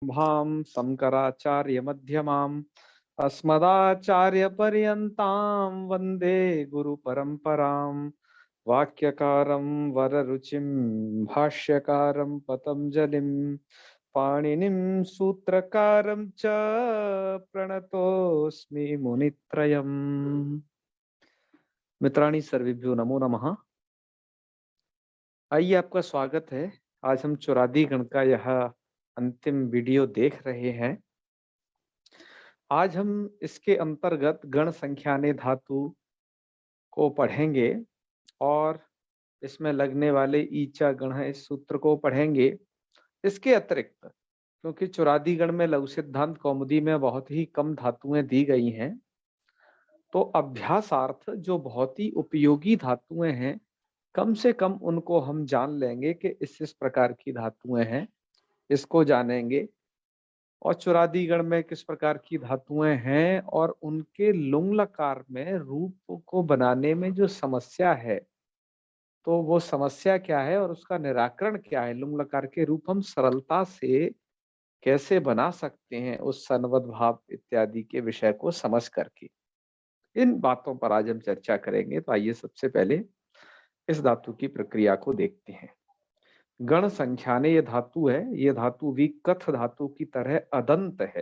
भाम शंकराचार्य मध्यमाम अस्मदाचार्य पर्यंताम वंदे गुरु परंपराम वाक्यकारं वररुचिं भाष्यकारं पतंजलिं पाणिनिं सूत्रकारं च प्रणतोस्मि मुनित्रयम्। मित्राणि सर्वेभ्यो नमो नमः। आइए, आपका स्वागत है। आज हम चौरादी गण का यह अंतिम वीडियो देख रहे हैं। आज हम इसके अंतर्गत गण संख्याने धातु को पढ़ेंगे और इसमें लगने वाले ईचा गण है इस सूत्र को पढ़ेंगे। इसके अतिरिक्त क्योंकि चौरादी गण में लघु सिद्धांत कौमुदी में बहुत ही कम धातुएं दी गई हैं, तो अभ्यासार्थ जो बहुत ही उपयोगी धातुएं हैं कम से कम उनको हम जान लेंगे कि इस प्रकार की धातुएं हैं, इसको जानेंगे। और चौरादी गण में किस प्रकार की धातुएं हैं और उनके लुंग लकार में रूप को बनाने में जो समस्या है, तो वो समस्या क्या है और उसका निराकरण क्या है। लुंग लकार के रूप हम सरलता से कैसे बना सकते हैं उस सन्वद् भाव इत्यादि के विषय को समझ करके, इन बातों पर आज हम चर्चा करेंगे। तो आइए सबसे पहले इस धातु की प्रक्रिया को देखते हैं। गण संख्याने ये धातु है, ये धातु भी कथ धातु की तरह अदंत है,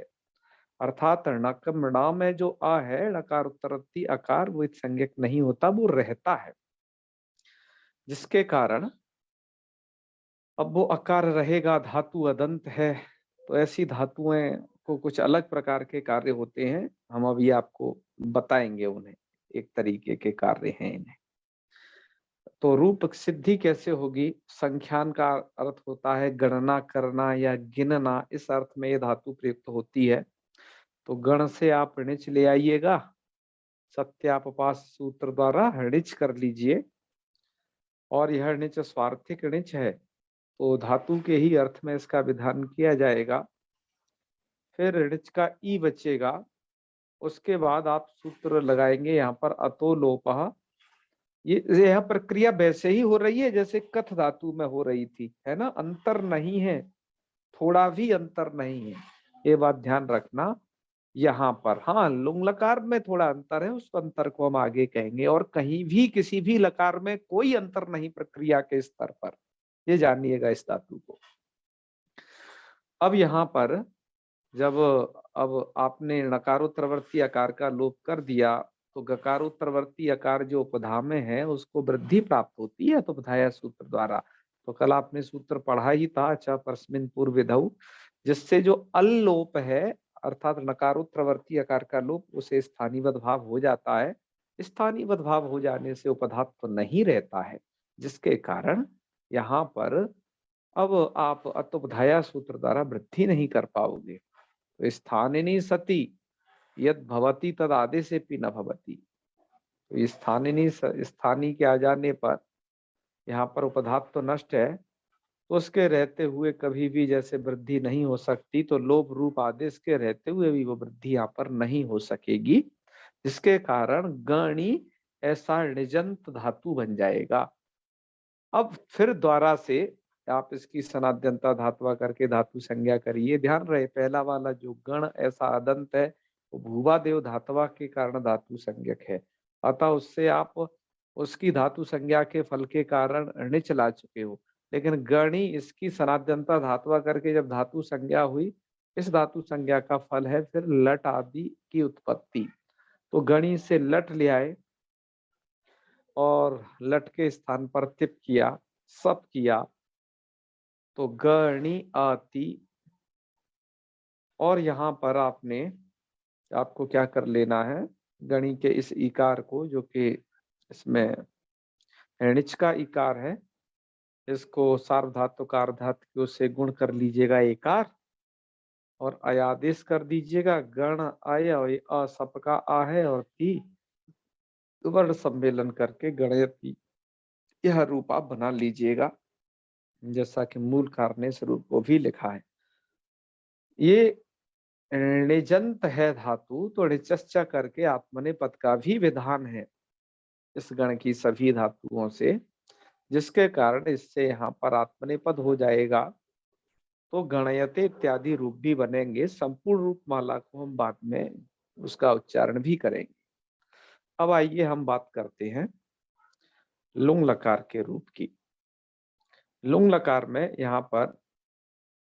अर्थात णा में जो आ है णकार उत्तरवर्ती अकार वो संज्ञक नहीं होता, वो रहता है, जिसके कारण अब वो अकार रहेगा, धातु अदंत है। तो ऐसी धातुएं को कुछ अलग प्रकार के कार्य होते हैं, हम अभी आपको बताएंगे उन्हें, एक तरीके के कार्य हैं इन्हें। तो रूप सिद्धि कैसे होगी? संख्यान का अर्थ होता है गणना करना या गिनना, इस अर्थ में ये धातु प्रयुक्त होती है। तो गण से आप ऋणिच ले आइएगा, सत्यापपास सूत्र द्वारा ऋणिच कर लीजिए, और यह ऋणिच स्वार्थिक ऋणिच है, तो धातु के ही अर्थ में इसका विधान किया जाएगा। फिर ऋणिच का ई बचेगा, उसके बाद आप सूत्र लगाएंगे यहाँ पर अतो लोपः। ये यह प्रक्रिया वैसे ही हो रही है जैसे कथ धातु में हो रही थी, है ना, अंतर नहीं है, थोड़ा भी अंतर नहीं है, ये बात ध्यान रखना। यहाँ पर हाँ लुंग लकार में थोड़ा अंतर है, उस अंतर को हम आगे कहेंगे, और कहीं भी किसी भी लकार में कोई अंतर नहीं प्रक्रिया के स्तर पर, ये जानिएगा इस धातु को। अब यहाँ पर जब अब आपने नकारोत्तरवर्ती आकार का लोप कर दिया, तो गकारोत्तरवर्ती आकार जो उपधा में है उसको वृद्धि प्राप्त होती है तो उपधाया सूत्र द्वारा। तो कल आपने सूत्र पढ़ा ही था, च परस्मिन् पूर्व विधौ, जिससे जो अल्लोप है अर्थात नकारोत्तरवर्ती आकार का लोप, उसे स्थानीवद् भाव हो जाता है। स्थानीवद् भाव हो जाने से उपधात्व तो नहीं रहता है, जिसके कारण यहाँ पर अब आप अतुपधाया सूत्र द्वारा वृद्धि नहीं कर पाओगे। तो स्थानिनी सती यद भवती तद आदेशे पि न भवती। तो स्थानिनी स्थानी के आ जाने पर यहाँ पर उपधात तो नष्ट है, तो उसके रहते हुए कभी भी जैसे वृद्धि नहीं हो सकती, तो लोभ रूप आदेश के रहते हुए भी वो वृद्धि यहाँ पर नहीं हो सकेगी, जिसके कारण गणी ऐसा निजंत धातु बन जाएगा। अब फिर द्वारा से आप इसकी सनाद्यंता धातुआ करके धातु संज्ञा करिए। ध्यान रहे पहला वाला जो गण ऐसा अदंत है वो भूवा देव धातुआ के कारण धातु संज्ञक है, अतः उससे आप उसकी धातु संज्ञा के फल के कारण ऋणिच ला चुके हो। लेकिन गणी इसकी सनाद्यंता धातुआ करके जब धातु संज्ञा हुई, इस धातु संज्ञा का फल है फिर लट आदि की उत्पत्ति। तो गणी से लट ले आए और लट के स्थान पर तिप किया, सप किया, तो गणी आती। और यहाँ पर आपको क्या कर लेना है, गणी के इस इकार को जो कि इसमें ऋणिच का इकार है, इसको सार्वधातुकार धातु से गुण कर लीजिएगा एकार, और अयादेश कर दीजिएगा। गण आय और असप का आ है और ती वर्ण सम्मेलन करके गणयति, यह रूप आप बना लीजिएगा, जैसा कि मूल कारण इस रूप को भी लिखा है। ये णिजंत है धातु, तो णिचश्च करके आत्मनेपद का भी विधान है इस गण की सभी धातुओं से, जिसके कारण इससे यहाँ पर आत्मनेपद हो जाएगा। तो गणयते इत्यादि रूप भी बनेंगे। संपूर्ण रूप माला को हम बाद में उसका उच्चारण भी करेंगे। अब आइए हम बात करते हैं लुंग लकार के रूप की। लुंग लकार में यहाँ पर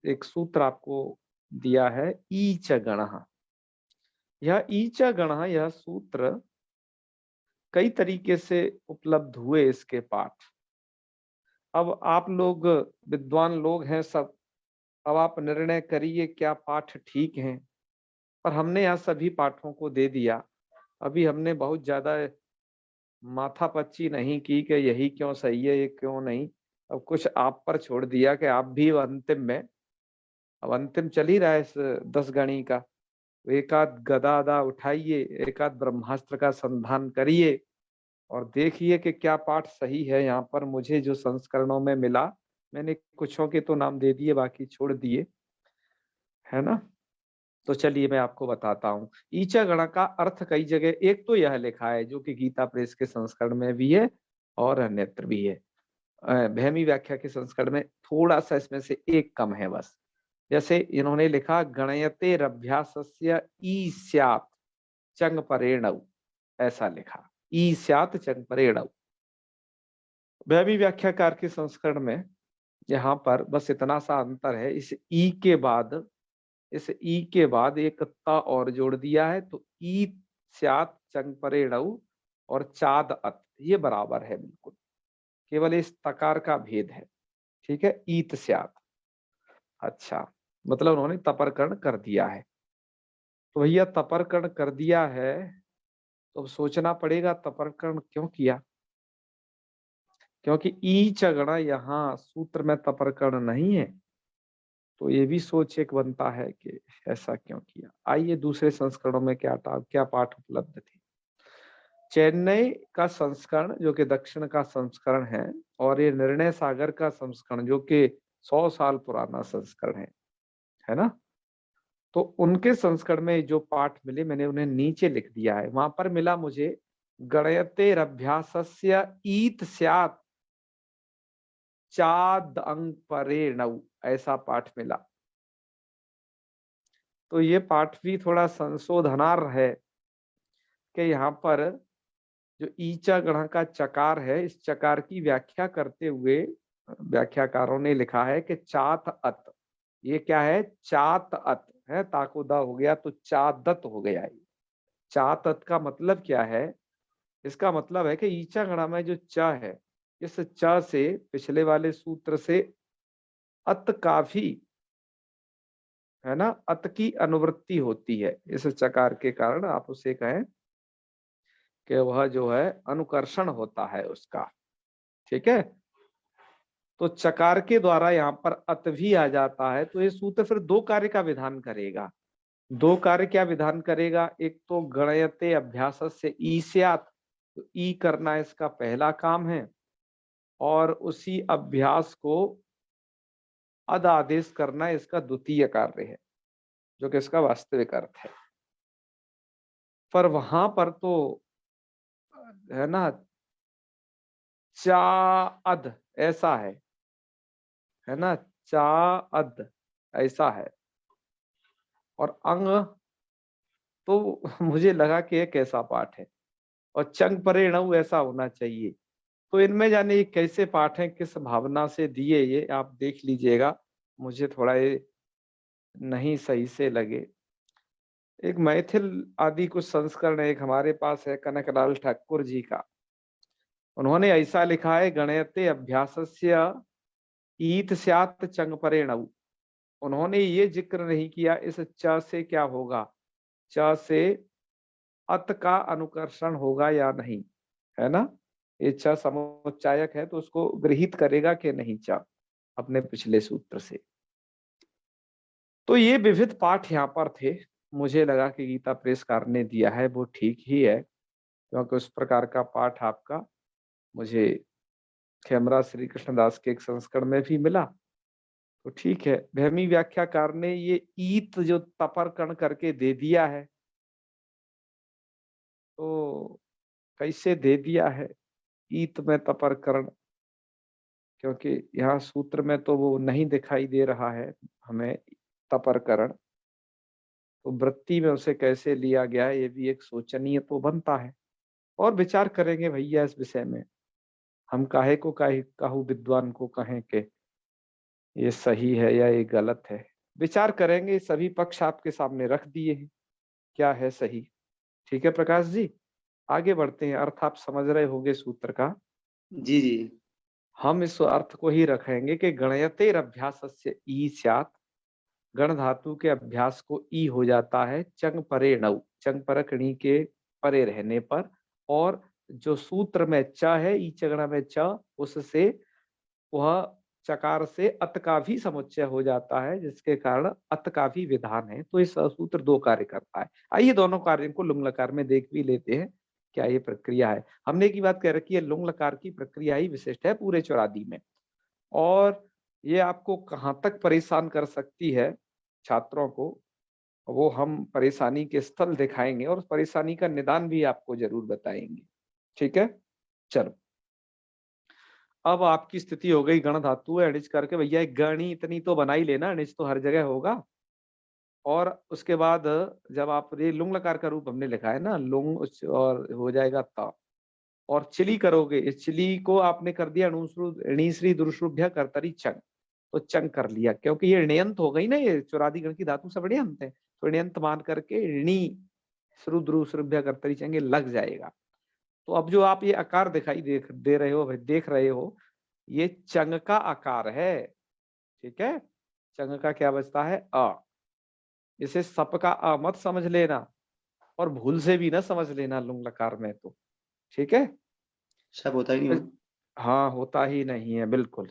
एक सूत्र आपको दिया है, ईच गणः। यह ईच गणः, यह सूत्र कई तरीके से उपलब्ध हुए इसके पाठ। अब आप लोग विद्वान लोग हैं सब, अब आप निर्णय करिए क्या पाठ ठीक हैं। पर हमने यहाँ सभी पाठों को दे दिया। अभी हमने बहुत ज्यादा माथापच्ची नहीं की कि यही क्यों सही है, ये क्यों नहीं। अब कुछ आप पर छोड़ दिया कि आप भी अंतिम में, अब अंतिम चल ही रहा है इस 10 गणी का। एक आध गदादा उठाइए, एक आध ब्रह्मास्त्र का संधान करिए और देखिए कि क्या पाठ सही है। यहाँ पर मुझे जो संस्करणों में मिला, मैंने कुछों के तो नाम दे दिए, बाकी छोड़ दिए, है ना। तो चलिए मैं आपको बताता हूँ। ईचा गण का अर्थ कई जगह, एक तो यह लिखा है जो कि गीता प्रेस के संस्करण में भी है और अन्यत्र भी है। भैमी व्याख्या के संस्करण में थोड़ा सा इसमें से एक कम है बस। जैसे इन्होंने लिखा गणयते रभ्यासस्य ई स्यात् चंग परेणव, ऐसा लिखा, ई स्यात् चंग परेणव। भैमी व्याख्याकार के संस्करण में यहाँ पर बस इतना सा अंतर है, इस ई के बाद, इस ई के बाद एक ता और जोड़ दिया है, तो ई स्यात् चंग परेणव और चाद अत, ये बराबर है बिल्कुल, केवल इस तकार का भेद है। ठीक है, ईत स्यात्। अच्छा, मतलब उन्होंने तपरकर्ण कर दिया है। तो भैया तपरकर्ण कर दिया है, तो अब सोचना पड़ेगा तपरकर्ण क्यों किया। क्योंकि ईच गण यहाँ सूत्र में तपरकर्ण नहीं है, तो ये भी सोच एक बनता है कि ऐसा क्यों किया। आइए दूसरे संस्करणों में क्या पाठ उपलब्ध थे। चेन्नई का संस्करण जो कि दक्षिण का संस्करण है, और ये निर्णय सागर का संस्करण जो कि 100 साल पुराना संस्करण है ना। तो उनके संस्करण में जो पाठ मिले मैंने उन्हें नीचे लिख दिया है। वहां पर मिला मुझे गणयते रभ्यासस्य ईत स्यात् चाद अंग परेणव, ऐसा पाठ मिला। तो ये पाठ भी थोड़ा संशोधनार्ह है कि यहाँ पर जो ईचा गण का चकार है, इस चकार की व्याख्या करते हुए व्याख्याकारों ने लिखा है कि चात अत, ये क्या है, चात अत है, ताकुदा हो गया तो चादत हो गया। ये चातत का मतलब क्या है, इसका मतलब है कि ईचा गणा में जो च है, इस च से पिछले वाले सूत्र से अत का भी, है ना, अत की अनुवृत्ति होती है। इस चकार के कारण आप उसे कहें कि वह जो है अनुकर्षण होता है उसका। ठीक है, तो चकार के द्वारा यहाँ पर अत भी आ जाता है। तो ये सूत्र फिर दो कार्य का विधान करेगा। दो कार्य क्या विधान करेगा, एक तो गणयते अभ्यास से ईस्यात्, तो ई करना इसका पहला काम है, और उसी अभ्यास को अद आदेश करना इसका द्वितीय कार्य है, जो कि इसका वास्तविक अर्थ है। पर वहां पर तो है ना चा अद ऐसा है ना, चा अद ऐसा है, और अंग तो मुझे लगा कि एक ऐसा पाठ है, और चंग परेणव ऐसा होना चाहिए। तो इनमें जाने ये कैसे पाठ हैं, किस भावना से दिए, ये आप देख लीजिएगा। मुझे थोड़ा ये नहीं सही से लगे। एक मैथिल आदि कुछ संस्करण एक हमारे पास है कनकलाल ठाकुर जी का, उन्होंने ऐसा लिखा है गणयते अभ्यासस्य ईत स्यात् चंग परेणव। उन्होंने ये जिक्र नहीं किया इस च से क्या होगा, च से अत का अनुकर्षण होगा या नहीं, है ना। ये च समुच्चायक है तो उसको गृहीत करेगा कि नहीं च, अपने पिछले सूत्र से। तो ये विविध पाठ यहाँ पर थे। मुझे लगा कि गीता प्रेसकार ने दिया है वो ठीक ही है, क्योंकि उस प्रकार का पाठ आपका मुझे खेमरा श्री कृष्णदास के एक संस्करण में भी मिला। तो ठीक है, भैमी व्याख्याकार ने ये ईत जो तपरकण करके दे दिया है, तो कैसे दे दिया है ईत में तपरकरण, क्योंकि यहाँ सूत्र में तो वो नहीं दिखाई दे रहा है हमें तपरकरण, तो वृत्ति में उसे कैसे लिया गया है ये भी एक सोचनीय तो बनता है। और विचार करेंगे भैया इस विषय में, हम काहे को काहू विद्वान को कहें कि ये सही है या ये गलत है। विचार करेंगे, सभी पक्ष आपके सामने रख दिए हैं, क्या है सही। ठीक है प्रकाश जी, आगे बढ़ते हैं। अर्थ आप समझ रहे होंगे सूत्र का। जी जी। हम इस अर्थ को ही रखेंगे कि गणयतेर अभ्यासस्य ई स्यात्, गण धातु के अभ्यास को ई हो जाता है चंग परे नौ, चंग परकणी के परे रहने पर। और जो सूत्र में च है, ई चगड़ा में च, उससे वह चकार से अत का भी समुच्चय हो जाता है, जिसके कारण अत का भी विधान है। तो इस सूत्र दो कार्य करता है। आइए दोनों कार्यों को लुंग लकार में देख भी लेते हैं, क्या ये प्रक्रिया है। हमने एक ही बात कह रखी है, लुंग लकार की प्रक्रिया ही विशिष्ट है पूरे चौरादी में। और ये आपको कहाँ तक परेशान कर सकती है छात्रों को, वो हम परेशानी के स्थल दिखाएंगे और परेशानी का निदान भी आपको जरूर बताएंगे। ठीक है, चलो। अब आपकी स्थिति हो गई गण धातु है अणिज करके, भैया एक गणी इतनी तो बना ही लेना, अणिज तो हर जगह होगा। और उसके बाद जब आप ये लुंग लकार का रूप हमने लिखा है ना, लुंग और हो जाएगा ता, और चिली करोगे, इस चिली को आपने कर दिया णीश्री दुरुश्रुभ्य कर्तरी चंग, तो चंग कर लिया, क्योंकि ये ऋण्यंत हो गई ना, ये चौरादी गण की धातु सब ऋण्यंत है, तो ऋण्यंत मान करके ऋणी श्रु दुरुश्रुभ्य कर्तरी चंग लग जाएगा। तो अब जो आप ये आकार दिखाई दे रहे हो, देख रहे हो, ये चंग का आकार है। ठीक है, चंग का क्या बचता है, अ। इसे सप का अ मत समझ लेना, और भूल से भी ना समझ लेना लुंग लकार में तो। ठीक है, सब होता ही नहीं हो। हाँ होता ही नहीं है बिल्कुल।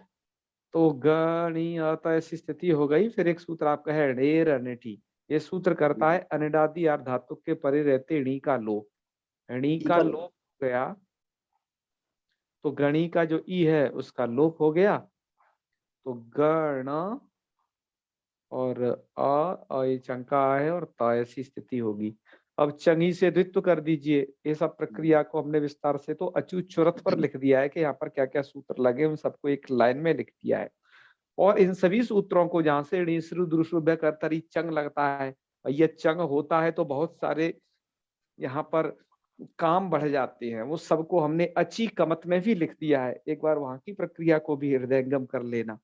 तो गणी आता ऐसी स्थिति हो गई। फिर एक सूत्र आपका है ढेर अनिठी, ये सूत्र करता है अनिडादि यार धातु के परे रहते णी का लोप। णी का लोप हो गया तो गणी का जो ई है उसका लोप हो गया, तो गण और अ चंका है और त ऐसी स्थिति होगी। अब चंगी से द्वित्व कर दीजिए। ये सब प्रक्रिया को हमने विस्तार से तो अच्युत चुरत पर लिख दिया है कि यहाँ पर क्या क्या सूत्र लगे, उन सबको एक लाइन में लिख दिया है। और इन सभी सूत्रों को जहां से ऋश्रु दुरुश्रुभ्य कर्तरी चंग लगता है, ये चंग होता है तो बहुत सारे यहाँ पर काम बढ़ जाते हैं, वो सबको हमने अची कमत में भी लिख दिया है। एक बार वहां की प्रक्रिया को भी हृदयंगम कर लेना,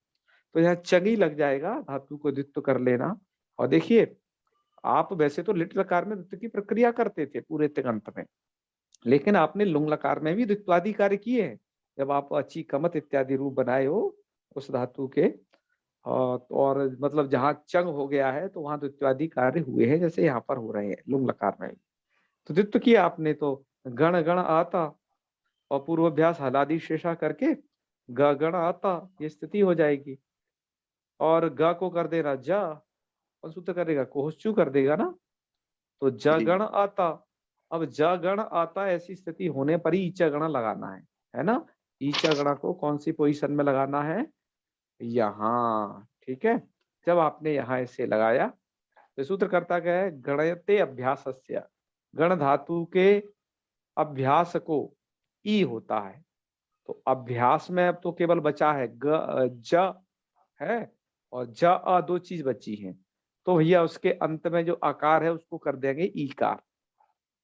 तो यहाँ चंगी लग जाएगा, धातु को द्वित्व कर लेना। और देखिए, आप वैसे तो लिट लकार में द्वित्व की प्रक्रिया करते थे पूरे तिगंत में, लेकिन आपने लुंग लकार में भी द्वित्वादि कार्य किए हैं। जब आप अच्छी कमत इत्यादि रूप बनाए हो उस धातु के, और मतलब जहां चंग हो गया है तो वहां द्वित्वादि कार्य हुए हैं, जैसे यहाँ पर हो रहे हैं लुंग लकार में। तो द्वित्व किया आपने तो गण गण आता, और पूर्वाभ्यास हलादि शेषा करके ग गण आता, ये स्थिति हो जाएगी। और ग को कर देना जा, और सूत्र करेगा कोहचू कर देगा ना, तो जगण आता। अब जगण आता ऐसी स्थिति होने पर ही ईचा गण लगाना है ना। ईचा गण को कौन सी पोजीशन में लगाना है, यहाँ। ठीक है, जब आपने यहाँ इसे लगाया तो सूत्र करता क्या है, गणयते अभ्यासस्य, गण धातु के अभ्यास को ई होता है। तो अभ्यास में अब तो केवल बचा है ज है, और ज अ दो चीज बची हैं। तो भैया उसके अंत में जो आकार है उसको कर देंगे ईकार।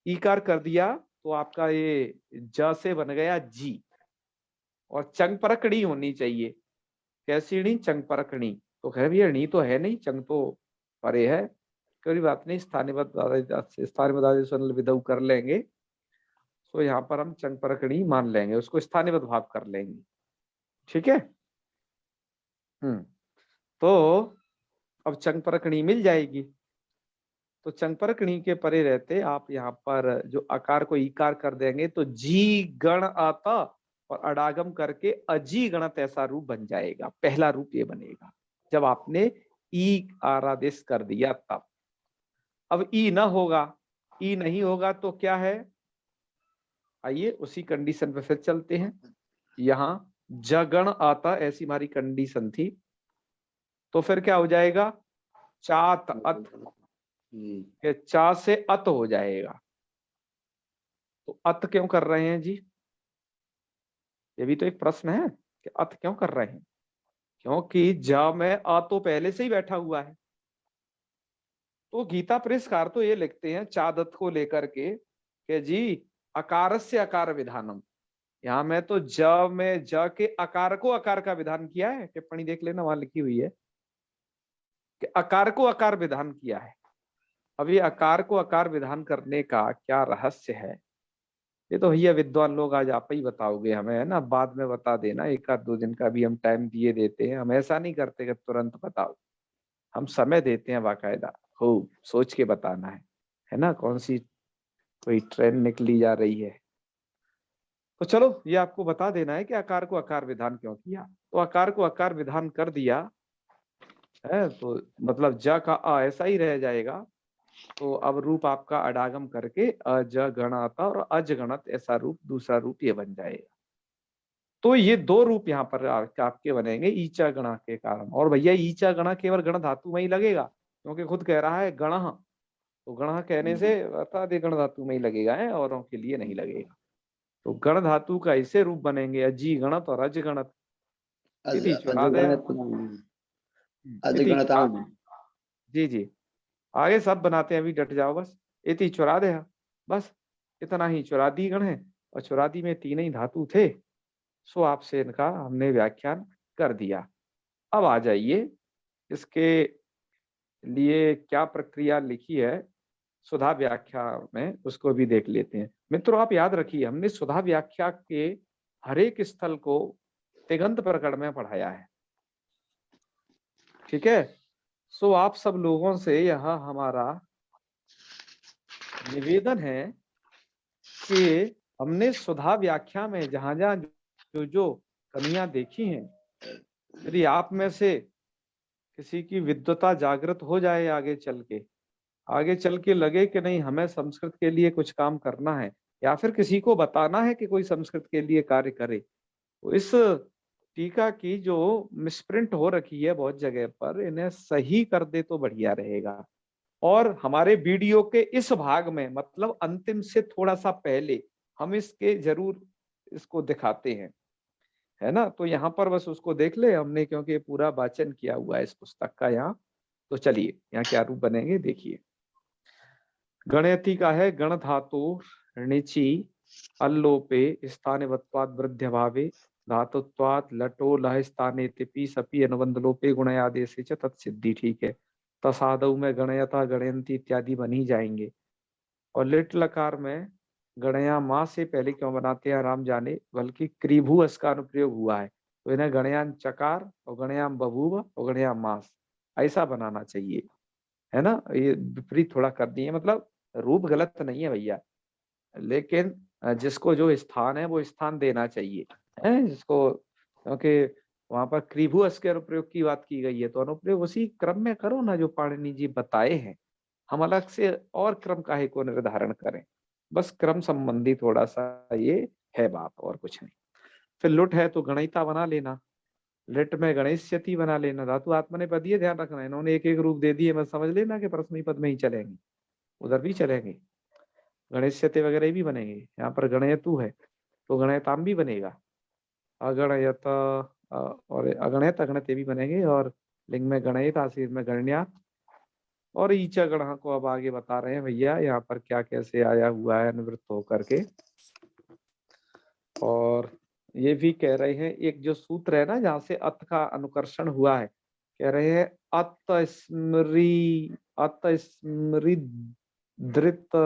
ईकार कर दिया तो आपका ये ज से बन गया जी, और चंग परकड़ी होनी चाहिए। कैसी णी, चंग परकणी। तो खैर भैया णी तो है नहीं, चंग तो परे है, कोई बात नहीं, स्थानीय विदऊ कर लेंगे। तो यहाँ पर हम चंग परकणी मान लेंगे, उसको स्थानीय भाव कर लेंगे। ठीक है, तो अब चंग परकणी मिल जाएगी। तो चंगपरकणी के परे रहते आप यहाँ पर जो आकार को ईकार कर देंगे तो जी गण आता, और अडागम करके अजी गणत ऐसा रूप बन जाएगा। पहला रूप ये बनेगा जब आपने ई आरादेश कर दिया तब। अब ई ना होगा, ई नहीं होगा तो क्या है, आइए उसी कंडीशन पे फिर चलते हैं। यहाँ जगण आता ऐसी हमारी कंडीशन थी, तो फिर क्या हो जाएगा, चात अत, चा से अत हो जाएगा। तो अत क्यों कर रहे हैं जी, ये भी तो एक प्रश्न है। कि अत क्यों कर रहे हैं? क्योंकि ज में अ तो पहले से ही बैठा हुआ है। तो गीता प्रेसकार तो ये लिखते हैं चादत को लेकर के कि जी अकारस्य अकार विधानम। यहाँ में तो ज में ज के आकार को आकार का विधान किया है। टिप्पणी देख लेना, वहां लिखी हुई है कि आकार को आकार विधान किया है। अब ये आकार को आकार विधान करने का क्या रहस्य है, ये तो भैया विद्वान लोग आज आप ही बताओगे हमें, है ना। बाद में बता देना, एक आध दो दिन का भी हम टाइम दिए देते हैं। हम ऐसा नहीं करते कि तुरंत बताओ, हम समय देते हैं बाकायदा, खूब सोच के बताना है ना। कौन सी कोई ट्रेन निकली जा रही है। तो चलो ये आपको बता देना है कि आकार को आकार विधान क्यों किया। तो आकार को आकार विधान कर दिया है तो मतलब ज का अ ऐसा ही रह जाएगा। तो अब रूप आपका अडागम करके अज गणत और अजगणत ऐसा रूप, दूसरा रूप ये बन जाएगा। तो ये दो रूप यहाँ पर आपके बनेंगे ईचा गणा के कारण। और भैया ईचा गणा केवल गण धातु में ही लगेगा, क्योंकि खुद कह रहा है गण। तो गण कहने से अर्थात ये गण धातु में ही लगेगा है, औरों के लिए नहीं लगेगा। तो गण धातु का ऐसे रूप बनेंगे अजी गणत और अज गणत। इति चुरादय इति अजगणताम। जी जी, आगे सब बनाते हैं, अभी डट जाओ बस। इति चुरादय, बस इतना ही। चुरादी गण है और चुरादी में तीन ही धातु थे, सो आपसे इनका हमने व्याख्यान कर दिया। अब आ जाइए, इसके लिए क्या प्रक्रिया लिखी है सुधा व्याख्या में, उसको भी देख लेते हैं। मित्रों आप याद रखिए, हमने सुधा व्याख्या के हर एक स्थल को तिगंत प्रकरण में पढ़ाया है, ठीक है। सो आप सब लोगों से यह हमारा निवेदन है कि हमने सुधा व्याख्या में जहां जहां जो जो कमियां देखी हैं, यदि आप में से किसी की विद्वता जागृत हो जाए आगे चल के लगे कि नहीं हमें संस्कृत के लिए कुछ काम करना है, या फिर किसी को बताना है कि कोई संस्कृत के लिए कार्य करे, तो इस टीका की जो मिसप्रिंट हो रखी है बहुत जगह पर, इन्हें सही कर दे तो बढ़िया रहेगा। और हमारे वीडियो के इस भाग में, मतलब अंतिम से थोड़ा सा पहले, हम इसके जरूर इसको दिखाते हैं, है ना। तो यहाँ पर बस उसको देख ले हमने, क्योंकि पूरा वाचन किया हुआ है इस पुस्तक का यहाँ। तो चलिए यहाँ क्या रूप बनेंगे देखिए। गणयति का है गण धातु णिचि अल्लोपे स्थानिवत्वाद वृद्ध भावे धातुत्वाद लटो लह स्थाने तिपि सपि अनुबंध लोपे गुणयादेश च तत्सिद्धि, ठीक है। तसादव में गणयता गणयंती इत्यादि बन ही जाएंगे। और लिट लकार में गणया माँ से पहले क्यों बनाते हैं राम जाने, बल्कि क्रिभुअस का अनुप्रयोग हुआ है, तो इन्हें गणयान चकार और गणयाम बभूव और गणयाम मास ऐसा बनाना चाहिए, है ना। ये विपरीत थोड़ा कर दिए, मतलब रूप गलत नहीं है भैया, लेकिन जिसको जो स्थान है वो स्थान देना चाहिए, है जिसको, क्योंकि वहां पर क्रिभुअस के अनुप्रयोग की बात की गई है, तो अनुप्रयोग उसी क्रम में करो ना जो पाणिनि जी बताए हैं। हम अलग से और क्रम काहे को निर्धारण करें, बस क्रम संबंधी थोड़ा सा ये है बात, और कुछ नहीं। फिर लुट है तो गणिता बना लेना, लिट में गणेश्यति बना लेना, धातु आत्मनेपद, ये ध्यान रखना। इन्होंने एक एक रूप दे दिए, मैं समझ लेना कि प्रश्न पद में ही चलेंगे, उधर भी चलेंगे, गणेश्यते वगैरह भी बनेंगे। यहाँ पर गणयतु है तो गणयताम भी बनेगा, अगणयत और अगणयत अगणित भी बनेंगे, और लिंग में गणयत आशीर में गणन्यात। और ईचा गण को अब आगे बता रहे हैं भैया यहाँ पर क्या कैसे आया हुआ है अनुवृत्त होकर के। और ये भी कह रहे हैं, एक जो सूत्र है ना जहाँ से अत का अनुकर्षण हुआ है, कह रहे हैं अत स्मृ धृत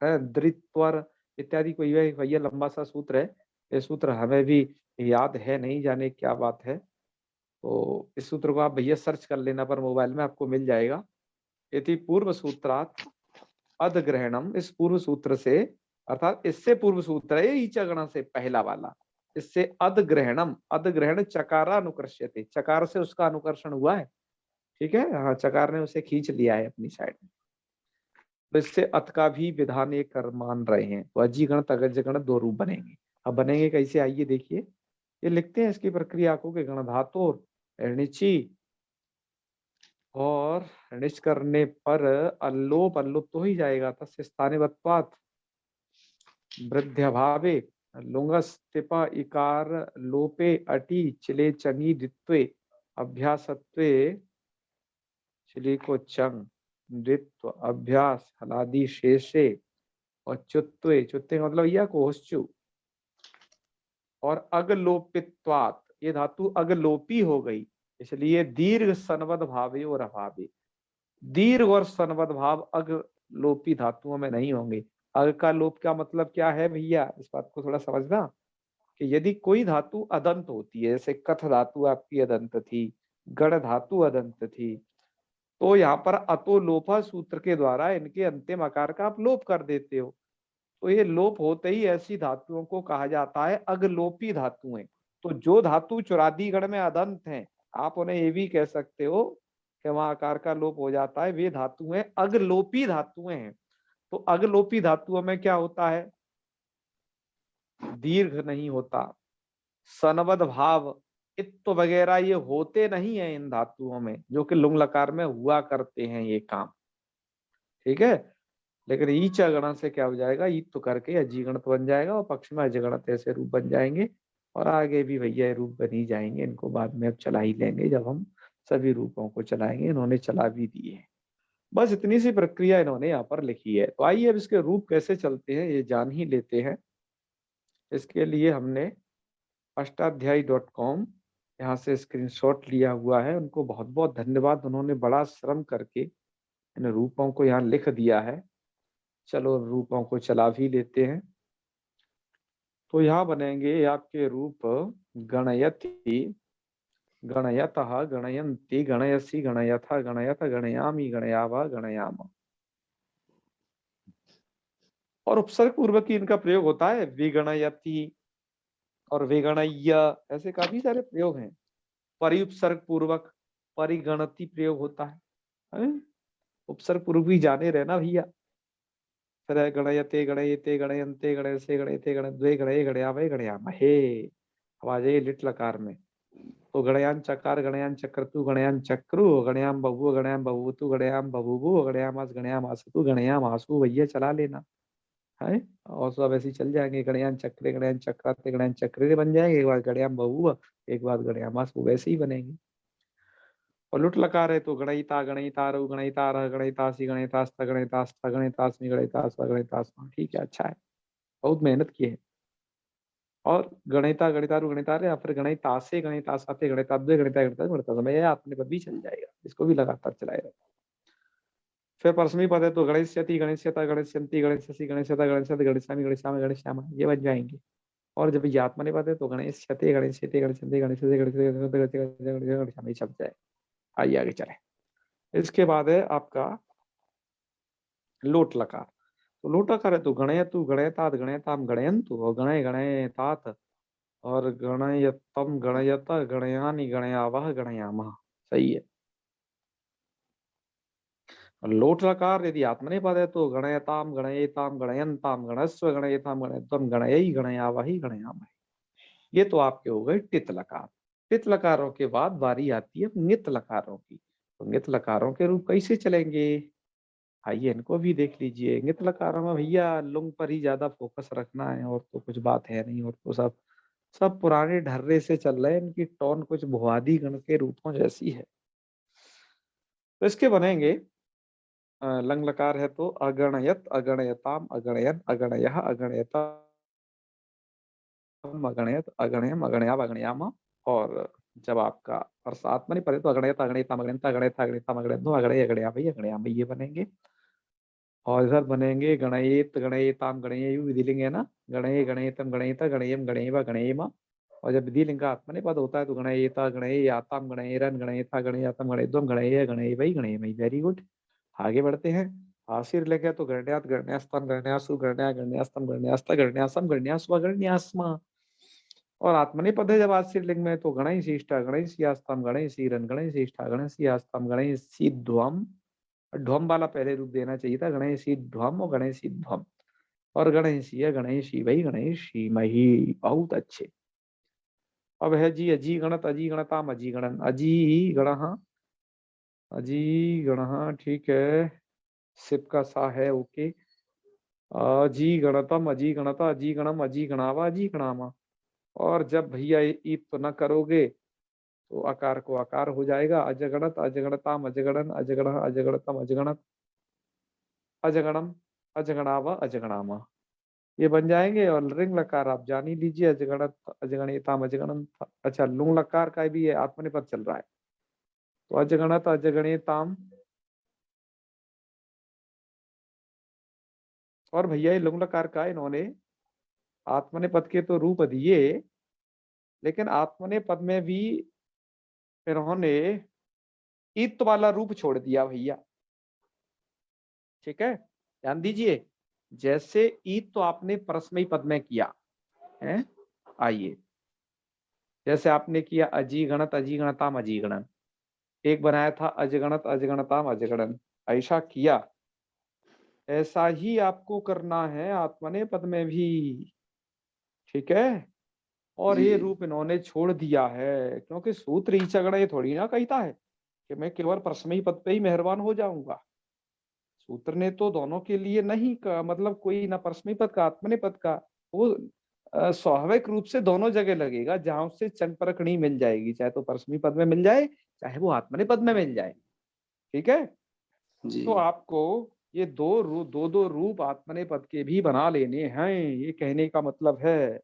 है धृत्वर इत्यादि, कोई भैया लंबा सा सूत्र है। ये सूत्र हमें भी याद है, नहीं जाने क्या बात है। तो इस सूत्र को आप भैया सर्च कर लेना पर मोबाइल में, आपको मिल जाएगा। यदि पूर्व सूत्रात अदग्रहणम, इस पूर्व सूत्र से, अर्थात इससे पूर्व सूत्र है ईचा गण से पहला वाला, इससे अदग्रहणम, अदग्रहण चकारा अनुकृष्यते, चकार से उसका अनुकर्षण हुआ है, ठीक है। हाँ चकार ने उसे खींच लिया है अपनी साइड में। तो इससे अत का भी विधान एक कर मान रहे हैं। तो अजी गण तगज गण दो रूप बनेंगे। अब बनेंगे कैसे, आइए देखिए। ये लिखते हैं इसकी प्रक्रिया को कि गण धातु णिचि और णिच करने पर अल्लोप, अल्लोप तो ही जाएगा, तस्य स्थानिवत्वात् वृद्ध्यभावे लुंगस्तिपा इकार लोपे अटी चिले चंगी दित्वे अभ्यासत्वे चिली को चंग द्वित्व अभ्यास हलादी शेषे और चुत्वे चुत्ते का मतलब या कोश्चु और अगलोपित्वात ये धातु अगलोपी हो गई, इसलिए दीर्घ सनवद भावे और अभावे। दीर्घ और सनवद भाव अगलोपी धातुओं में नहीं होंगे। अग का लोप का मतलब क्या है भैया, इस बात को थोड़ा समझना कि यदि कोई धातु अदंत होती है, जैसे कथ धातु आपकी अदंत थी, गण धातु अदंत थी, तो यहाँ पर अतो लोपा सूत्र के द्वारा इनके अंतिम आकार का आप लोप कर देते हो। तो ये लोप होते ही ऐसी धातुओं को कहा जाता है अगलोपी धातुएं। तो जो धातु चुरादी गण में अदंत हैं, आप उन्हें ये भी कह सकते हो कि वहां आकार का लोप हो जाता है, वे धातुएं अगलोपी धातुएं हैं। तो अगलोपी धातुओं में क्या होता है, दीर्घ नहीं होता, सनवद भाव इत्व वगैरह ये होते नहीं है इन धातुओं में, जो कि लुंग लकार में हुआ करते हैं ये काम। ठीक है, लेकिन ईच गण से क्या हो जाएगा, ईत तो करके अजीगणत बन जाएगा और पक्ष में अजगणत ऐसे रूप बन जाएंगे। और आगे भी भैया रूप बन ही जाएंगे, इनको बाद में अब चला ही लेंगे, जब हम सभी रूपों को चलाएंगे। इन्होंने चला भी दिए हैं। बस इतनी सी प्रक्रिया इन्होंने यहाँ पर लिखी है। तो आइए अब इसके रूप कैसे चलते हैं ये जान ही लेते हैं। इसके लिए हमने अष्टाध्यायी.com यहाँ से स्क्रीनशॉट लिया हुआ है। उनको बहुत बहुत धन्यवाद, उन्होंने बड़ा श्रम करके इन रूपों को यहाँ लिख दिया है। चलो रूपों को चला भी लेते हैं। तो यहाँ बनेंगे आपके रूप गणयति, गणयतः, गणयन्ति, गणयसि, गणयथ, गणयत, गणयामि, गणयावा, गणयाम। और उपसर्ग पूर्वक ही इनका प्रयोग होता है, विगणयति और विगणय्य, ऐसे काफी सारे प्रयोग हैं। परिउपसर्ग पूर्वक परिगणति प्रयोग होता है? उपसर्ग पूर्वक भी जाने रहना भैया। फिर गणयते, गणयते, गणयन्ते, गणयसे, गणयते, गणद्वे, गणये, गणयावय, गणयामहे। अब आ जाइए लिट लकार में। तो गणयान चकार, गणयान चक्रतु, गणयान चक्रु, गणयाम बहु, गणयाम बहुतु, गणयाम बभूवु, गणयामास, गणयामासतु, गणयामासु, भैया चला लेना है। और सब ऐसे ही चल जाएंगे। गणयान चक्रे, गणयान चक्राते, गणयान चक्रे बन जाएंगे। एक बार गणयाम बहु, एक बार गणयामासु, वैसे ही बनेंगे। और लुट लकार है तो गणयिता, गणयितारु, गणयितारः, गणयितासि, गणयितास्थ, गणयितास्थ, गणयितास्मि, गणयितास्व, गणयितास्म। ठीक है, अच्छा है, बहुत मेहनत की है। और गणिता, गणितारु, गणितारे या फिर गणितासे, गणितासाते, गणिताद्वय, गणिता, गणिता, गणिता समय अपने पर भी चल जाएगा, इसको भी लगातार चलाएगा। फिर परसमी पद है तो गणेश्यति, गणेश्यता, गणेश्यन्ति, गणेश्यसि, गणेश्यता, गणेश्यति, गणेशामि, गणेशाम, गणेश्याम, ये बन जाएंगे। और जब ये आत्मने पद है तो गणेश्यते, गणेश्यते, गणेश्यन्ति, गणेश्यते, गणेश्यते, गणेश शब्द है। आइए आगे चले। इसके बाद है आपका लोट लकार। तो लोट लकार है तो गणयतु, गणयतात, गणयताम, गणयन्तु और गणय, गणयतात और गणयतम, गणयत, गणयानि, गणयावह, गणयामः। सही है। लोट लकार यदि आत्मने पद है तो गणयताम, गणयेताम, गणयन्ताम, गणस्व, गणयताम, गणयत्वम, गणयई, गणयावहि, गणयामहि। ये तो आपके हो गए टित लकार। टित लकारों के बाद बारी आती है नित लकारों की। तो नित लकारों के रूप कैसे चलेंगे, आइए इनको भी देख लीजिए। नित लकारों में भैया लुंग पर ही ज्यादा फोकस रखना है, और तो कुछ बात है नहीं। और तो सब सब पुराने ढर्रे से चल रहे हैं, इनकी टोन कुछ भुआदी गण के रूपों जैसी है। तो इसके बनेंगे लंग लकार है तो अगणयत, अगणयताम, अगणयन, अगणयः, अगणयता, अगणयत, अगणयम, अगणयाव, अगणयाम। और जब आपका आत्मनि पद है तो अगणयत, अगणयताम, अगणयंता, अगणयथा, अगणयताम, अगणयनो, अगणय, अगणयावहि, अगणयाम, ये बनेंगे। और इधर बनेंगे गणयेत, गणयेताम, गणयेयु, विधिलिंग है ना, गणये, गणयेतम, गणयिता, गणयम, गणयेवा, गणयेमा। और जब विधिलिंग का आत्मने पद होता है तो गणयेता, गणयेयाताम, गणयेरन, गणयेथा, गणयतम, गणयध्वम, गणयेय, गणयेवै, गणयेमहि। Very good. आगे बढ़ते हैं। आशीर लेके तो गणयात, गणयास्तम, गणयासु, गणया, गणयास्तम, गणयास्ता, गणयासम, गणयास्वा, गणयास्मा। और आत्मने पद है जब आशीर लिंग में तो गणयशिष्टा, गणयसियास्तम, गणयसीरन, गणयशिष्टा, गणयसियास्तम, गणयसिध्वम। ध्वम वाला पहले रूप देना चाहिए था, गणयसिध्वम और गणयसिध्वम। और गणेशीय, गणेशी वही, गणेशी मही। बहुत अच्छे। अब है जी अजी गणत, अजी गणताम, अजी गणन, अजी गण, अजी गण, ठीक है। सिप का सा है, ओके। अजीगणतम अजीगणता अजीगणम अजीगणावा अजीगणामा। और जब भैया ईद तो न करोगे तो आकार को आकार हो जाएगा, अजगणत अजगणताम अजगणन अजगण अजगणतम अजगणत अजगणम अजगणावा अजगणामा, ये बन जाएंगे। और रिंग लकार आप जान ही लीजिए, अजगणत अजगणिताम अजगणन। अच्छा, लुंग लकार का भी ये आत्मनेपद चल रहा है, तो अजगणत अजगणिताम। और भैया ये लुंग लकार का इन्होंने आत्मनेपद के तो रूप दिए, लेकिन आत्मनेपद में भी इन्होंने ईत वाला रूप छोड़ दिया भैया। ठीक है, ध्यान दीजिए। जैसे ईद तो आपने परस्मयी पद में किया है, आइए, जैसे आपने किया अजीगणत अजीगणताम अजीगणन, एक बनाया था अजगणत अजगणताम अजगणन, ऐसा किया। ऐसा ही आपको करना है आत्मने पद में भी। ठीक है, और जी ये रूप इन्होंने छोड़ दिया है, क्योंकि सूत्र ही झगड़ा ये थोड़ी ना कहता है कि मैं केवल परस्मयी पद पे ही मेहरबान हो जाऊंगा। सूत्र ने तो दोनों के लिए नहीं का मतलब कोई ना परस्मयी पद का आत्मने पद का, वो स्वाभाविक रूप से दोनों जगह लगेगा, जहां उससे चंग परखणी मिल जाएगी, चाहे तो परस्मयी पद में मिल जाए चाहे वो आत्मने पद में मिल जाए। ठीक है, जी तो आपको ये दो दो रूप आत्मने पद के भी बना लेने हैं, ये कहने का मतलब है।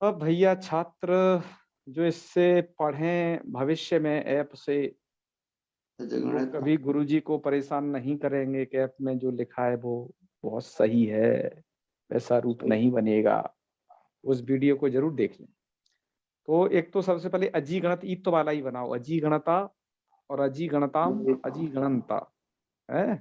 अब भैया छात्र जो इससे पढ़ें भविष्य में ऐप से, वो अजगणित कभी गुरुजी को परेशान नहीं करेंगे कि ऐप में जो लिखा है वो बहुत सही है, वैसा रूप नहीं बनेगा। उस वीडियो को जरूर देख लें। तो एक तो सबसे पहले अजी गणत ईत्व वाला ही बनाओ, अजी गणता और अजी गणताम अजी गणनता है।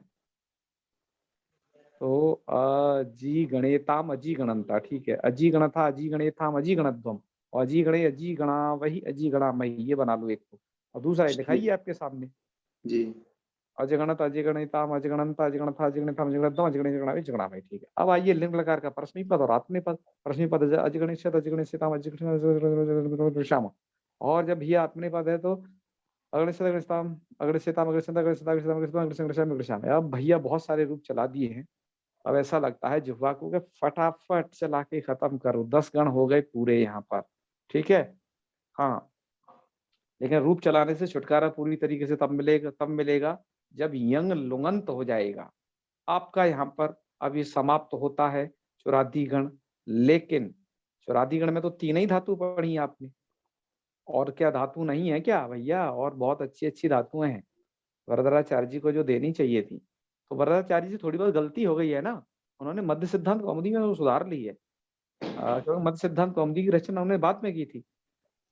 तो अजी गणेताम अजी गणनता, ठीक है, अजी गणथा अजी गणेथाम अजी गणध्वम, और अजी गणे अजी गणा वही अजी गणा मही, ये बना लो एक तो। और दूसरा ये दिखाइए आपके सामने, जी अजगणत अजगणिताम अजगणंत अजगणथा अजगणिताम अजगणतम अजगणित गणा मही। ठीक है, अब आइए लिंग लकार का परस्मयी पद और आत्मनेपद। परस्मयी पद अजगणिष्यत अजगणिष्यताम अजगणिष्याम, और जब ये आत्मनेपद है तो अगणिष्यत अगणिष्यताम अगणिष्यताम अगणिष्यत अगणिष्यत अगणिष्यताम अगणिष्यताम अगणिष्यताम अगणिष्याम। अब भैया बहुत सारे रूप चला दिए हैं, अब ऐसा लगता है जुह्वा को कि फटाफट चला के खत्म करो, 10 गण हो गए पूरे यहाँ पर। ठीक है, हाँ, लेकिन रूप चलाने से छुटकारा पूरी तरीके से तब मिलेगा जब यंग लुंगंत हो जाएगा आपका। यहाँ पर अब ये समाप्त होता है चुरादी गण, लेकिन चुरादी गण में तो तीन ही धातु पढ़ी आपने, और क्या धातु नहीं है क्या भैया? और बहुत अच्छी अच्छी धातुएं हैं, वरदराचार्य जी को जो देनी चाहिए थी। तो वरदाचार्य जी थोड़ी बहुत गलती हो गई है ना, उन्होंने मध्य सिद्धांत कौमुदी में वो सुधार ली है, क्योंकि मध्य सिद्धांत कौमुदी की रचना उन्होंने बाद में की थी।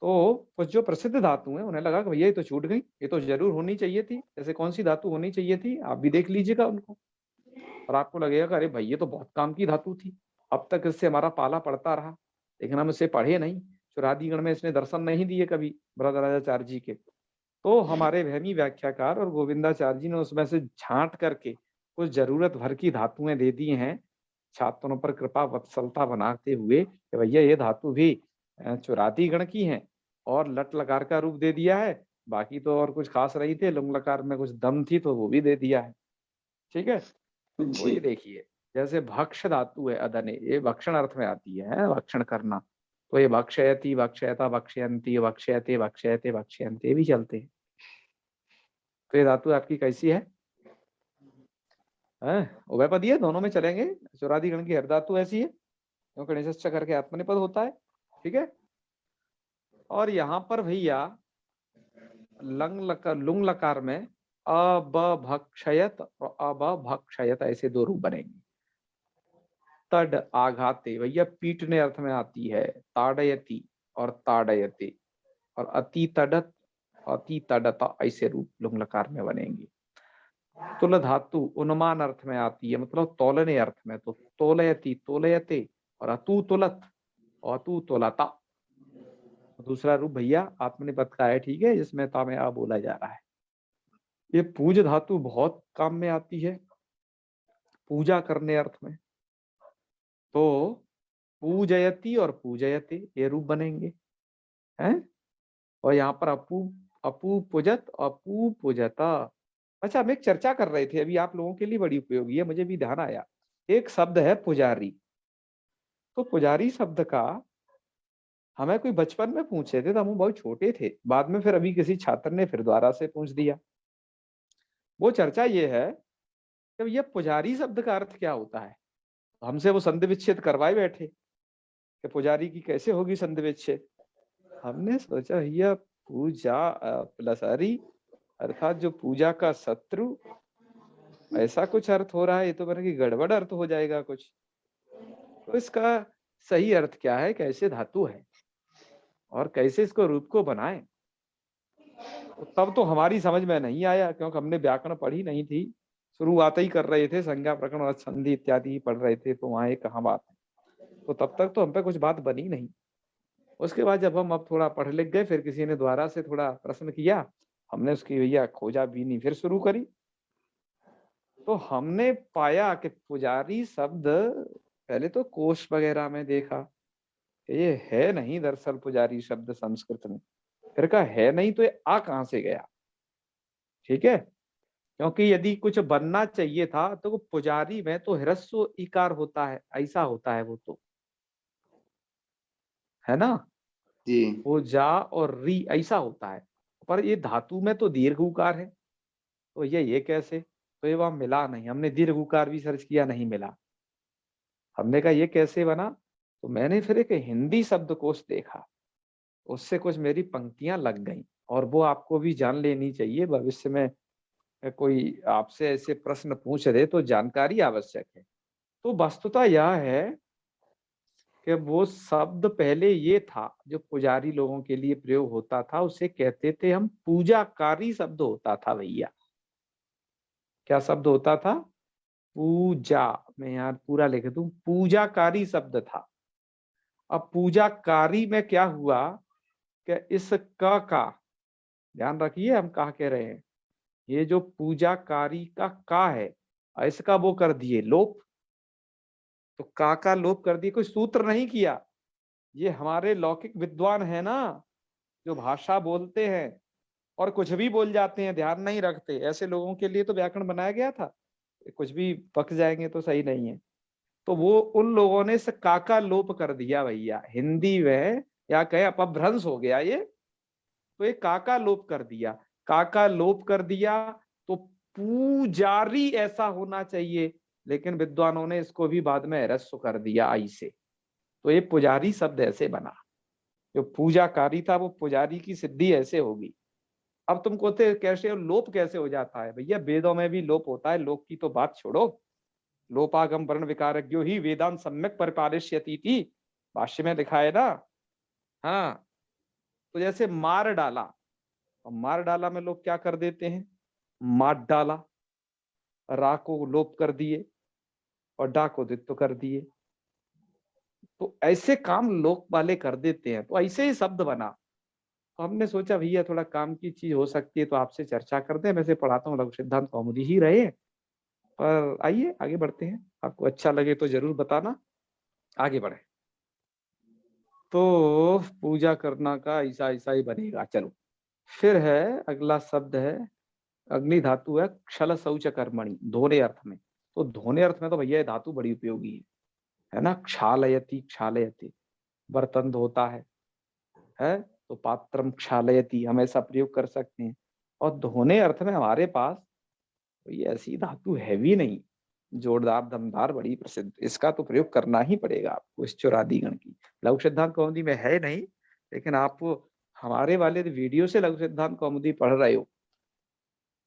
तो कुछ जो प्रसिद्ध धातु हैं उन्हें लगा कि भैया ये तो छूट गई, ये तो जरूर होनी चाहिए थी। जैसे कौन सी धातु होनी चाहिए थी, आप भी देख लीजिएगा उनको, और आपको लगेगा कि अरे भाई ये तो बहुत काम की धातु थी, अब तक इससे हमारा पाला पड़ता रहा, लेकिन हम इसे पढ़े नहीं। चुरादीगण में इसने दर्शन नहीं दिए कभी वरदराजाचार्य जी के। तो हमारे वहमी व्याख्याकार और गोविंदाचार्य जी ने उसमें से झांट करके कुछ जरूरत भर की धातुएं दे दी हैं, छात्रों पर कृपा वत्सलता बनाते हुए कि भैया ये धातु भी चुराती गण की हैं, और लट लकार का रूप दे दिया है। बाकी तो और कुछ खास नहीं थे, लुंग लकार में कुछ दम थी तो वो भी दे दिया है। ठीक है, तो जी ये देखिए, जैसे भक्ष धातु है अदने, ये भक्षण अर्थ में आती है, भक्षण करना। तो ये भक्षयति भक्षयता भक्षयंती भक्षयते भक्षयते भक्षयंते भी चलते हैं। तो ये धातु आपकी कैसी है? उभयपदी है, दोनों में चलेंगे। चुरादी गण की हर धातु ऐसी है, क्योंकि निश्चय करके आत्मनिपद होता है। ठीक है, और यहाँ पर भैया लुंग लकार में अबभक्षयत और अबभक्षयत ऐसे दो रूप बनेंगे। तड आघाते भैया पीटने अर्थ में आती है, ताड़यति और ताड़यते, और अति तडत अति तडता ऐसे रूप लुंग लकार में बनेंगे। तुल धातु उन्मान अर्थ में आती है, मतलब तोलने अर्थ में, तो तोलयति तोलयते और अतु तुलत और अतु तुलता। दूसरा रूप भैया आत्मनिपद का है, ठीक है, जिसमें ता में आ बोला जा रहा है। ये पूज धातु बहुत काम में आती है पूजा करने अर्थ में, तो पूजयति और पूजयते ये रूप बनेंगे हैं। और यहाँ पर अपू अपू पुजत अपू पुजता, अच्छा, हम एक चर्चा कर रहे थे अभी, आप लोगों के लिए बड़ी उपयोगी है, मुझे भी ध्यान आया। एक शब्द है पुजारी। तो पुजारी शब्द का हमें कोई बचपन में पूछे थे, तो हम बहुत छोटे थे। बाद में फिर अभी किसी छात्र ने फिर दोबारा से पूछ दिया। वो चर्चा ये है कि ये पुजारी शब्द का अर्थ क्या होता है। हमसे वो संधि विच्छेद करवाए बैठे कि पुजारी की कैसे होगी संधि विच्छेद। हमने सोचा भैया पूजा प्लस हरि अर्थात जो पूजा का शत्रु, ऐसा कुछ अर्थ हो रहा है। ये तो मैंने कि गड़बड़ अर्थ हो जाएगा कुछ। तो इसका सही अर्थ क्या है, कैसे धातु है और कैसे इसको रूप को बनाए। तो तब तो हमारी समझ में नहीं आया, क्योंकि हमने व्याकरण पढ़ी नहीं थी। शुरुआत ही कर रहे थे, संज्ञा प्रकरण और संधि इत्यादि पढ़ रहे थे, तो वहां एक कहाँ बात है। तो तब तक तो हम पे कुछ बात बनी नहीं। उसके बाद जब हम अब थोड़ा पढ़ लिख गए, फिर किसी ने दोबारा से थोड़ा प्रश्न किया, हमने उसकी भैया खोजा बीनी फिर शुरू करी। तो हमने पाया कि पुजारी शब्द पहले तो कोश वगैरह में देखा कि ये है नहीं दरअसल पुजारी शब्द संस्कृत में। फिर कहा है नहीं तो ये आ कहां से गया। ठीक है, क्योंकि यदि कुछ बनना चाहिए था तो वो पुजारी में तो ह्रस्व इकार होता है, ऐसा होता है वो तो, है ना। जी। पूजा और री ऐसा होता है, पर ये धातु में तो दीर्घ उकार है। तो ये कैसे, तो ये वहां मिला नहीं। हमने दीर्घ उकार भी सर्च किया, नहीं मिला। हमने कहा ये कैसे बना। तो मैंने फिर एक हिंदी शब्दकोश देखा, उससे कुछ मेरी पंक्तियां लग गईं। और वो आपको भी जान लेनी चाहिए, भविष्य में कोई आपसे ऐसे प्रश्न पूछ रहे तो जानकारी आवश्यक है। तो वस्तुतः यह है कि वो शब्द पहले ये था जो पुजारी लोगों के लिए प्रयोग होता था, उसे कहते थे हम पूजाकारी शब्द होता था भैया। क्या शब्द होता था, पूजा। मैं यहाँ पूरा लिख दूं, पूजाकारी शब्द था। अब पूजाकारी में क्या हुआ कि इस का ध्यान रखिए, हम कहा कह रहे हैं, ये जो पूजाकारी का है, इसका वो कर दिए लोप। तो का लोप कर दिए, कोई सूत्र नहीं किया। ये हमारे लौकिक विद्वान है ना, जो भाषा बोलते हैं और कुछ भी बोल जाते हैं, ध्यान नहीं रखते, ऐसे लोगों के लिए तो व्याकरण बनाया गया था। कुछ भी पक जाएंगे तो सही नहीं है। तो वो उन लोगों ने इस का लोप कर दिया भैया हिंदी में, या कहे अपभ्रंश हो गया ये। तो ये का लोप कर दिया, का लोप कर दिया। तो पूजारी ऐसा होना चाहिए, लेकिन विद्वानों ने इसको भी बाद में ह्रस्व कर दिया आई से। तो ये पुजारी शब्द ऐसे बना। जो पूजाकारी था वो पुजारी की सिद्धि ऐसे होगी। अब तुम कहते कैसे लोप कैसे हो जाता है, भैया वेदों में भी लोप होता है, लोक की तो बात छोड़ो। लोपागम वर्ण विकारज्ञो ही वेदांत सम्यक परिपालिष्यति थी, भाष्य में लिखा है ना। हाँ, तो जैसे मार डाला, और मार डाला में लोग क्या कर देते हैं, मार डाला, रा को लोप कर दिए और डा को दित्व कर दिए। तो ऐसे काम लोक वाले कर देते हैं, तो ऐसे ही शब्द बना। तो हमने सोचा भैया थोड़ा काम की चीज हो सकती है तो आपसे चर्चा करते हैं। वैसे पढ़ाता हूँ लघु सिद्धांत कौमुदी ही रहे, पर आइए आगे बढ़ते हैं। आपको अच्छा लगे तो जरूर बताना, आगे बढ़े। तो पूजा करना का ऐसा ऐसा ही बनेगा। चलो, फिर है अगला शब्द है, अग्नि धातु है क्षल शौच कर्मणि, धोने अर्थ में। तो धोने अर्थ में तो भैया ये धातु बड़ी उपयोगी है ना। क्षालयति, क्षालयति बर्तन धोता है। तो पात्रम क्षालयति हम ऐसा प्रयोग कर सकते हैं। और धोने अर्थ में हमारे पास कोई ऐसी धातु है भी नहीं, जोरदार दमदार बड़ी प्रसिद्ध, इसका तो प्रयोग करना ही पड़ेगा आपको इस चौरादी गण की। लघु सिद्धांत कौमुदी में है नहीं, लेकिन आप हमारे वाले वीडियो से लघु सिद्धांत कौमुदी पढ़ रहे हो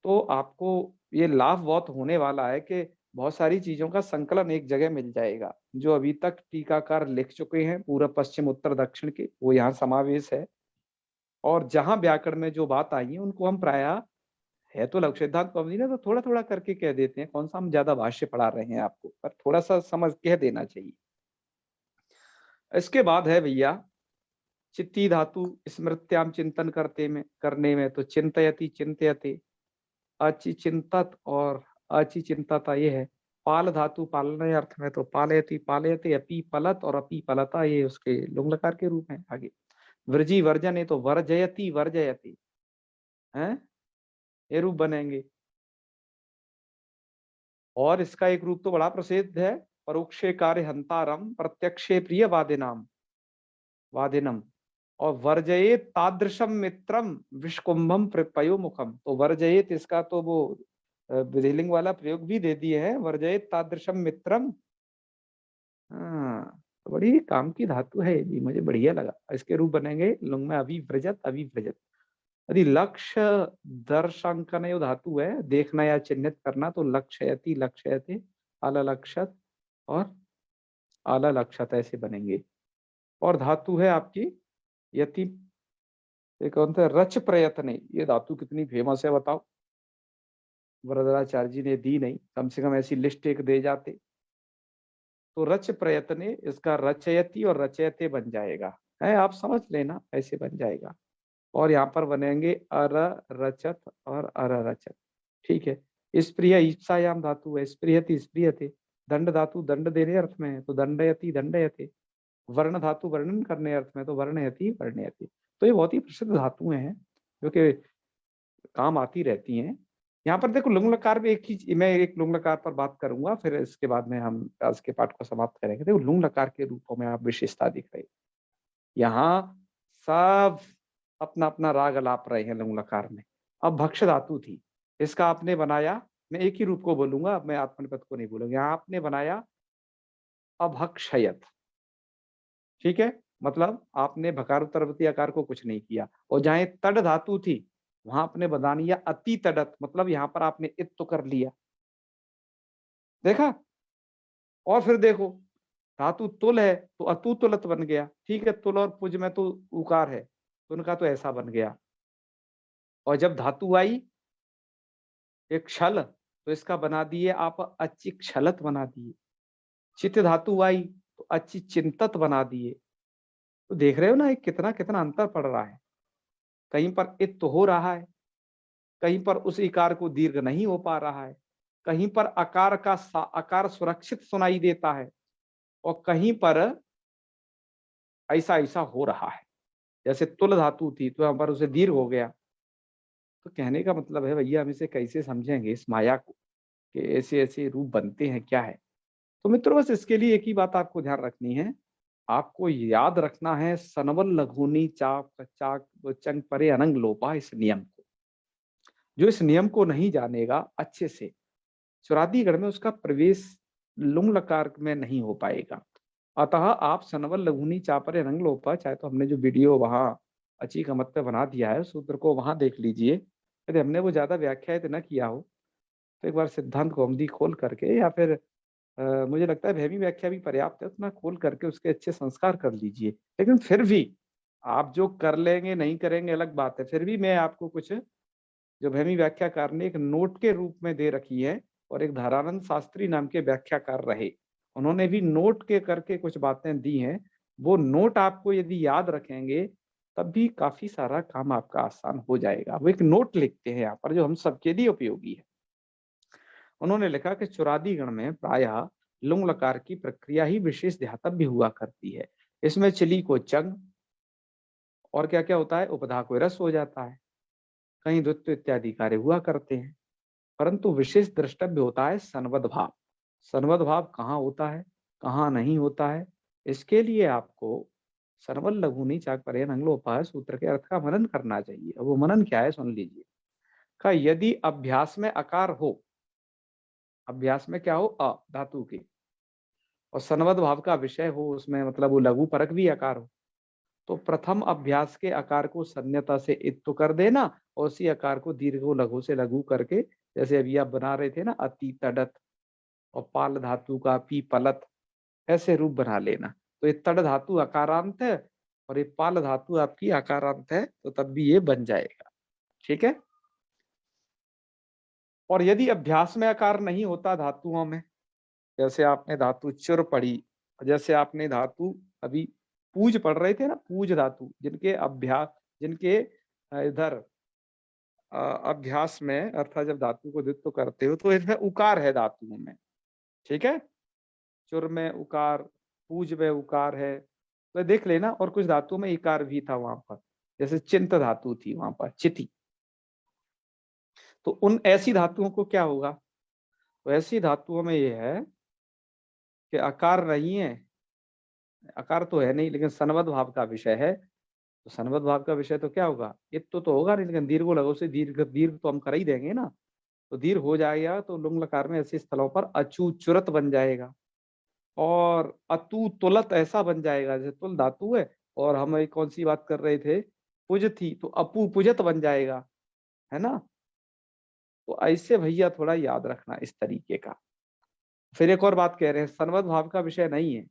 तो आपको ये लाभ बहुत होने वाला है कि बहुत सारी चीजों का संकलन एक जगह मिल जाएगा। जो अभी तक टीकाकार लिख चुके हैं पूर्व पश्चिम उत्तर दक्षिण के, वो यहाँ समावेश है। और जहां व्याकरण में जो बात आई है उनको हम प्रायः, है तो लघु सिद्धांत कौमुदी ने तो थोड़ा थोड़ा करके कह देते हैं, कौन सा हम ज्यादा भाष्य पढ़ा रहे हैं आपको, पर थोड़ा सा समझ कह देना चाहिए। इसके बाद है भैया चित्ती धातु, स्मृत्याम चिंतन करने में तो चिंतयति चिंतयते, अचिचिंतत और अचिचिंतता ये है। पाल धातु पालने अर्थ में तो पालयति पालयते, अपी पलत और अपी पलता ये उसके लुंग लकार के रूप हैं। आगे वृजी वर्जन है तो वर्जयति वर्जयति है, ये रूप बनेंगे। और इसका एक रूप तो बड़ा प्रसिद्ध है, परोक्षे कार्य हंतारम प्रत्यक्षे प्रिय वादिनम, और वर्जयेत तादृशम मित्रम विष्कुंभम पयोमुखम। तो वर्जयेत इसका तो वो विधिलिंग वाला प्रयोग भी दे दिए है, वर्जयेत तादृशम मित्रम। हाँ, तो बड़ी काम की धातु है ये भी, मुझे बढ़िया लगा। इसके रूप बनेंगे लुंग में अभिव्रजत अभिव्रजत। यदि लक्ष्य दर्शांकन धातु है, देखना या चिन्हित करना, तो लक्ष्यति लक्ष्यते अललक्षत और अललक्षत ऐसे बनेंगे। और धातु है आपकी यति, ये कौन सा, रच प्रयत्न। ये धातु कितनी फेमस है बताओ, वरदराचार्य जी ने दी नहीं, कम से कम ऐसी लिस्ट एक दे जाते। तो रच प्रयत्ने, इसका रचयति और रचयते बन जाएगा, है आप समझ लेना, ऐसे बन जाएगा। और यहाँ पर बनेंगे अर रचत और अर रचत, ठीक है। स्प्रिय ईप्सायाम धातु है, स्प्रियति स्प्रियते। दंड धातु दंड देने अर्थ में है, तो दंडयति दंडयते। वर्ण धातु वर्णन करने अर्थ में, तो वर्णयति वर्णयति। तो ये बहुत ही प्रसिद्ध धातुएं हैं जो कि काम आती रहती हैं। यहाँ पर देखो लुंग लकार में एक ही, मैं एक लुंग लकार पर बात करूंगा, फिर इसके बाद में हम आज के पाठ को समाप्त करेंगे। देखो लुंग लकार के रूपों में आप विशेषता दिख रही, यहाँ सब अपना अपना राग अलाप रहे हैं लुंग लकार में। अब भक्ष धातु थी, इसका आपने बनाया, मैं एक ही रूप को बोलूंगा, अब मैं आत्मनिपद को नहीं बोलूंगा। यहाँ आपने बनाया अभक्षयत, ठीक है, मतलब आपने भकार उत्तरवर्ती आकार को कुछ नहीं किया। और जहां तड़ धातु थी वहां आपने बना लिया अति तड़त, मतलब यहाँ पर आपने इत्त कर लिया, देखा। और फिर देखो धातु तुल है तो अतु तुलत बन गया, ठीक है। तुल और पुज में तो उकार है, तो उनका तो ऐसा बन गया। और जब धातु आई एक क्षल, तो इसका बना दिए आप अच्छी क्षलत बना दिए। चित्त धातु आई तो अच्छी चिंतत बना दिए। तो देख रहे हो ना, एक कितना कितना अंतर पड़ रहा है। कहीं पर इत तो हो रहा है, कहीं पर उस इकार को दीर्घ नहीं हो पा रहा है, कहीं पर आकार का आकार सुरक्षित सुनाई देता है, और कहीं पर ऐसा ऐसा हो रहा है। जैसे तुल धातु थी तो यहाँ पर उसे दीर्घ हो गया। तो कहने का मतलब है भैया, हम इसे कैसे समझेंगे इस माया को, कि ऐसे ऐसे रूप बनते हैं, क्या है। तो मित्रों बस इसके लिए एक ही बात आपको ध्यान रखनी है, आपको याद रखना है सनवल लघुनी चाप चाक चंग परे अनंग लोपा, इस नियम को। जो इस नियम को नहीं जानेगा अच्छे से, चुरादीगढ़ में उसका प्रवेश लुंग लकार में नहीं हो पाएगा। अतः आप सनवल लघुनी चापरे अनंग लोपा, चाहे तो हमने जो वीडियो वहां अच्छी कमत पे बना दिया है, सूत्र को वहां देख लीजिए। यदि हमने वो ज्यादा व्याख्यायित न किया हो तो एक बार सिद्धांत कौमुदी खोल करके, या फिर मुझे लगता है भैमी व्याख्या भी पर्याप्त है, उतना खोल करके उसके अच्छे संस्कार कर लीजिए। लेकिन फिर भी आप जो कर लेंगे नहीं करेंगे अलग बात है, फिर भी मैं आपको कुछ जो भैमी व्याख्याकार ने एक नोट के रूप में दे रखी है, और एक धारानंद शास्त्री नाम के व्याख्याकार रहे, उन्होंने भी नोट के करके कुछ बातें दी हैं। वो नोट आपको यदि याद रखेंगे तब भी काफी सारा काम आपका आसान हो जाएगा। वो एक नोट लिखते हैं यहाँ पर जो हम सबके लिए उपयोगी है। उन्होंने लिखा कि चुरादी गण में प्रायः लुंग लकार की प्रक्रिया ही विशेष ध्यातव्य हुआ करती है। इसमें चिली को चंग, और क्या क्या होता है, उपधा को रस हो जाता है, कहीं द्वित्व इत्यादि कार्य हुआ करते हैं। परंतु विशेष द्रष्टव्य होता है सनवद भाव। सनवद भाव कहाँ होता है, कहाँ नहीं होता है, इसके लिए आपको सर्वल लघुनी चाक परे नंगलोपाय सूत्र के अर्थ का मनन करना चाहिए। अब वो मनन क्या है सुन लीजिए। का यदि अभ्यास में आकार हो, अभ्यास में क्या हो, अ धातु की, और सनवद भाव का विषय हो, उसमें मतलब वो लघु परक भी आकार हो, तो प्रथम अभ्यास के आकार को संज्ञता से इत्तु कर देना, और उसी आकार को दीर्घ लघु से लघु करके, जैसे अभी आप बना रहे थे ना अति तड़त, और पाल धातु का पी पलत, ऐसे रूप बना लेना। तो ये तड़ धातु आकारांत है और ये पाल धातु आपकी आकारांत है, तो तब भी ये बन जाएगा, ठीक है। और यदि अभ्यास में आकार नहीं होता धातुओं में, जैसे आपने धातु चुर पढ़ी, जैसे आपने धातु अभी पूज पढ़ रहे थे ना, पूज धातु, जिनके अभ्यास, जिनके इधर अभ्यास में अर्थात जब धातु को द्वित्व करते हो तो इसमें उकार है धातुओं में, ठीक है। चुर में उकार, पूज में उकार है, तो देख लेना। और कुछ धातुओं में इकार भी था वहां पर, जैसे चिंत धातु थी वहां पर चिति। तो उन ऐसी धातुओं को क्या होगा, तो ऐसी धातुओं में ये है कि आकार नहीं है, आकार तो है नहीं, लेकिन सन्वद् भाव का विषय है। तो सन्वद् भाव का विषय तो क्या होगा, इत्तो तो होगा नहीं, लेकिन दीर्घ लघु से दीर्घ दीर्घ तो हम कर ही देंगे ना। तो दीर्घ हो जाएगा, तो लुंग लकार में ऐसे स्थलों पर अचू चुरत बन जाएगा। और अतु तुलत ऐसा बन जाएगा, जैसे तुल धातु है और हम एक कौन सी बात कर रहे थे, पुज थी, तो अपू पुजत बन जाएगा, है ना। तो ऐसे भैया थोड़ा याद रखना इस तरीके का। फिर एक और बात कह रहे हैं, सन्वद् भाव का विषय नहीं है,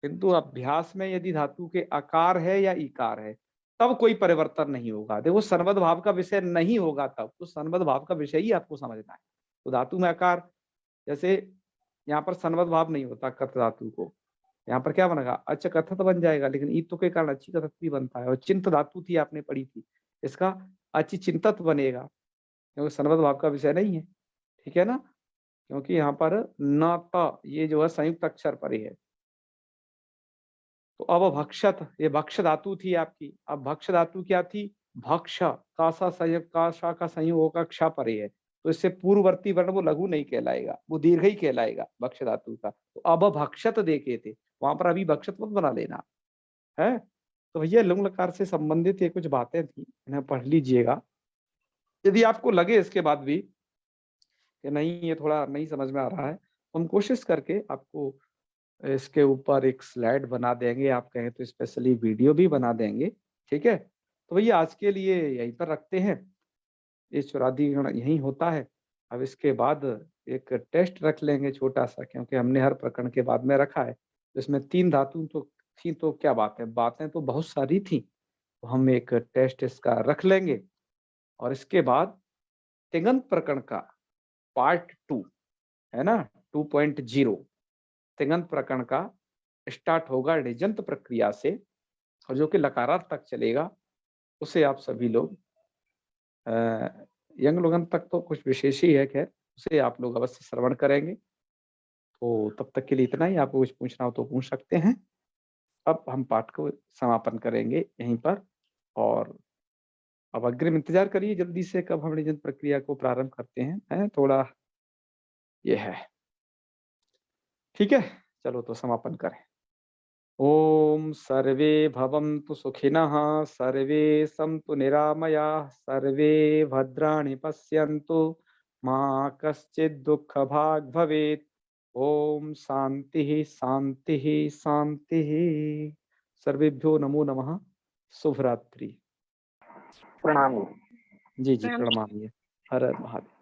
किंतु अभ्यास में यदि धातु के आकार है या इकार है तब कोई परिवर्तन नहीं होगा। देखो सन्वद् भाव का विषय नहीं होगा तब, तो सन्वद् भाव का विषय ही आपको समझना है। तो धातु में आकार, जैसे यहाँ पर सन्वद् भाव नहीं होता कथ धातु को, यहाँ पर क्या बनेगा, अच कथत बन जाएगा, लेकिन ईत्व के कारण अच्छी कथत भी बनता है। और चिंत धातु थी आपने पढ़ी थी, इसका अचि चिंतत बनेगा, क्योंकि सन्वद् भाव का विषय नहीं है, ठीक है ना। क्योंकि यहाँ पर न त ये जो है संयुक्त अक्षर पर ही है। तो अब भक्षत, ये भक्ष धातु थी आपकी। अब भक्ष धातु क्या थी, भक्ष कासा संयोग का शा का संयोग होगा क्ष पर ही है, तो इससे पूर्ववर्ती वर्ण वो लघु नहीं कहलाएगा, वो दीर्घ ही कहलाएगा भक्ष धातु का। तो अब भक्षत देखे थे, वहां पर अभी भक्षत मत बना लेना है। तो भैया लुंग लकार से संबंधित ये कुछ बातें थी, इन्हें पढ़ लीजिएगा। यदि आपको लगे इसके बाद भी कि नहीं ये थोड़ा नहीं समझ में आ रहा है, तो हम कोशिश करके आपको इसके ऊपर एक स्लाइड बना देंगे, आप कहें तो स्पेशली वीडियो भी बना देंगे, ठीक है। तो भैया आज के लिए यहीं पर रखते हैं, ये चौराधिकरण यहीं होता है। अब इसके बाद एक टेस्ट रख लेंगे छोटा सा, क्योंकि हमने हर प्रकरण के बाद में रखा है। इसमें 3 धातु तो थी, तो क्या बात है, बातें तो बहुत सारी थी। तो हम एक टेस्ट इसका रख लेंगे, और इसके बाद तिङंत प्रकरण का पार्ट 2 है ना, 2.0 तिङंत प्रकरण का स्टार्ट होगा ऋजंत प्रक्रिया से, और जो कि लकारार्थ तक चलेगा। उसे आप सभी लोग यंग लोगन तक तो कुछ विशेष ही है, खैर उसे आप लोग अवश्य श्रवण करेंगे। तो तब तक के लिए इतना ही, आपको कुछ पूछना हो तो पूछ सकते हैं। अब हम पाठ को समापन करेंगे यहीं पर, और अब अग्रिम इंतजार करिए जल्दी से कब हम ऋजंत प्रक्रिया को प्रारंभ करते हैं, थोड़ा ये है, ठीक है। चलो तो समापन करें। ओम सर्वे भवन्तु सुखिनः, सर्वे सन्तु निरामयाः, सर्वे भद्राणि पश्यन्तु, मा कश्चित् दुःखभाग् भवेत्। ओम शांति शांति शांति। सर्वेभ्यो नमो नमः। शुभ रात्रि। प्रणाम। जी जी प्रणाम। हर हर महादेव।